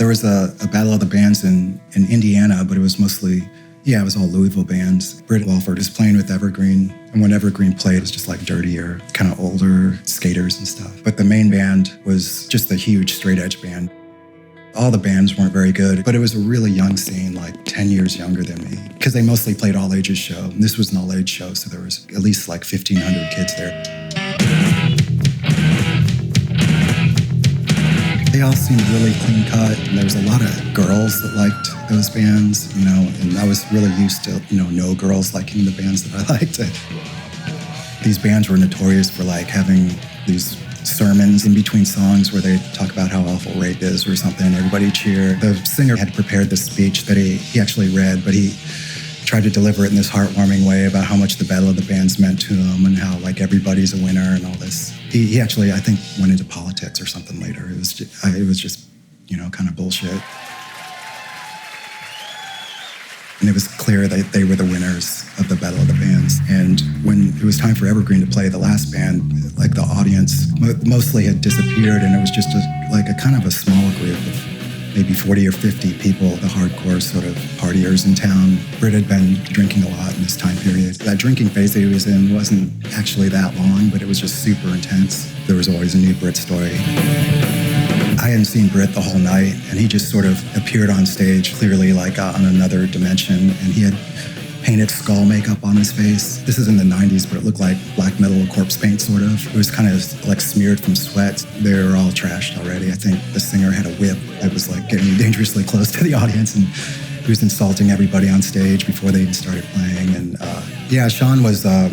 There was a battle of the bands in Indiana, but it was mostly, it was all Louisville bands. Britt Walford is playing with Evergreen, and when Evergreen played, it was just like dirtier, kind of older skaters and stuff. But the main band was just a huge straight edge band. All the bands weren't very good, but it was a really young scene, like 10 years younger than me, because they mostly played all ages show. And this was an all age show, so there was at least like 1,500 kids there. They all seemed really clean cut, and there was a lot of girls that liked those bands, and I was really used to, no girls liking the bands that I liked. These bands were notorious for like having these sermons in between songs where they talk about how awful rape is or something. Everybody cheered. The singer had prepared this speech that he actually read, but he tried to deliver it in this heartwarming way about how much the Battle of the Bands meant to him and how like everybody's a winner and all this. He actually, I think, went into politics or something later. It was just kind of bullshit. And it was clear that they were the winners of the Battle of the Bands. And when it was time for Evergreen to play the last band, like the audience mostly had disappeared, and it was just a kind of a small group of maybe 40 or 50 people, the hardcore sort of partiers in town. Britt had been drinking a lot in this time period. That drinking phase that he was in wasn't actually that long, but it was just super intense. There was always a new Britt story. I hadn't seen Britt the whole night, and he just sort of appeared on stage, clearly like on another dimension, and he had painted skull makeup on his face. This is in the 90s, but it looked like black metal corpse paint, sort of. It was kind of like smeared from sweat. They were all trashed already. I think the singer had a whip that was like getting dangerously close to the audience, and he was insulting everybody on stage before they even started playing. And Sean was, at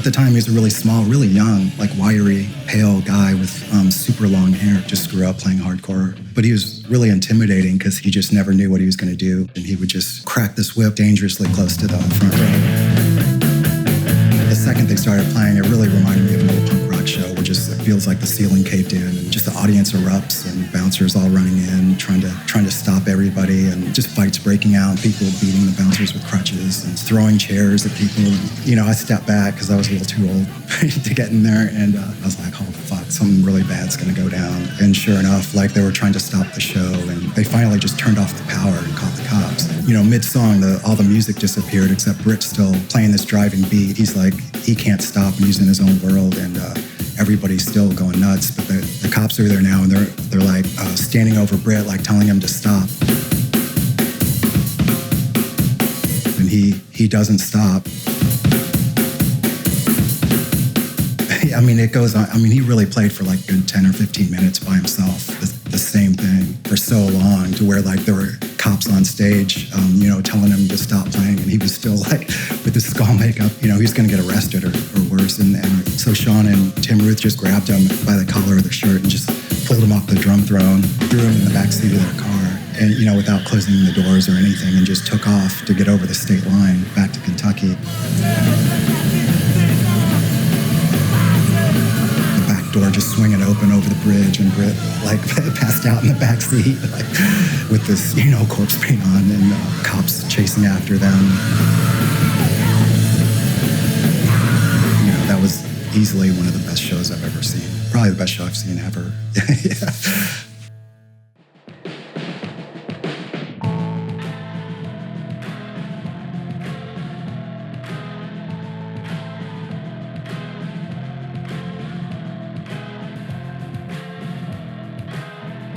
the time, he was a really small, really young, like wiry, pale guy with super long hair. Just grew up playing hardcore. But he was really intimidating because he just never knew what he was going to do. And he would just crack this whip dangerously close to the front row. The second they started playing, it really reminded me of an old punk rock show where just it feels like the ceiling caved in and just the audience erupts and bouncers all running in, trying to stop everybody, and just fights breaking out, people beating the bouncers with crutches and throwing chairs at people. I stepped back because I was a little too old to get in there, and I was like, oh fuck, something really bad's gonna go down. And sure enough, like they were trying to stop the show, and they finally just turned off the power and called the cops. Mid-song, all the music disappeared except Britt's still playing this driving beat. He's like, he can't stop, and he's in his own world, and everybody's still going nuts. But the cops are there now, and they're like standing over Britt, like telling him to stop. And he doesn't stop. It goes on. He really played for like a good 10 or 15 minutes by himself, the same thing for so long, to where like there were cops on stage, telling him to stop playing, and he was still like with his skull makeup, he was going to get arrested or worse. And so Sean and Tim Ruth just grabbed him by the collar of the shirt and just pulled him off the drum throne, threw him in the back seat of their car, and without closing the doors or anything, and just took off to get over the state line back to Kentucky. Door just swinging open over the bridge, and Britt like passed out in the back seat, like with this corpse paint on, and cops chasing after them. That was easily one of the best shows I've ever seen. Probably the best show I've seen ever. Yeah.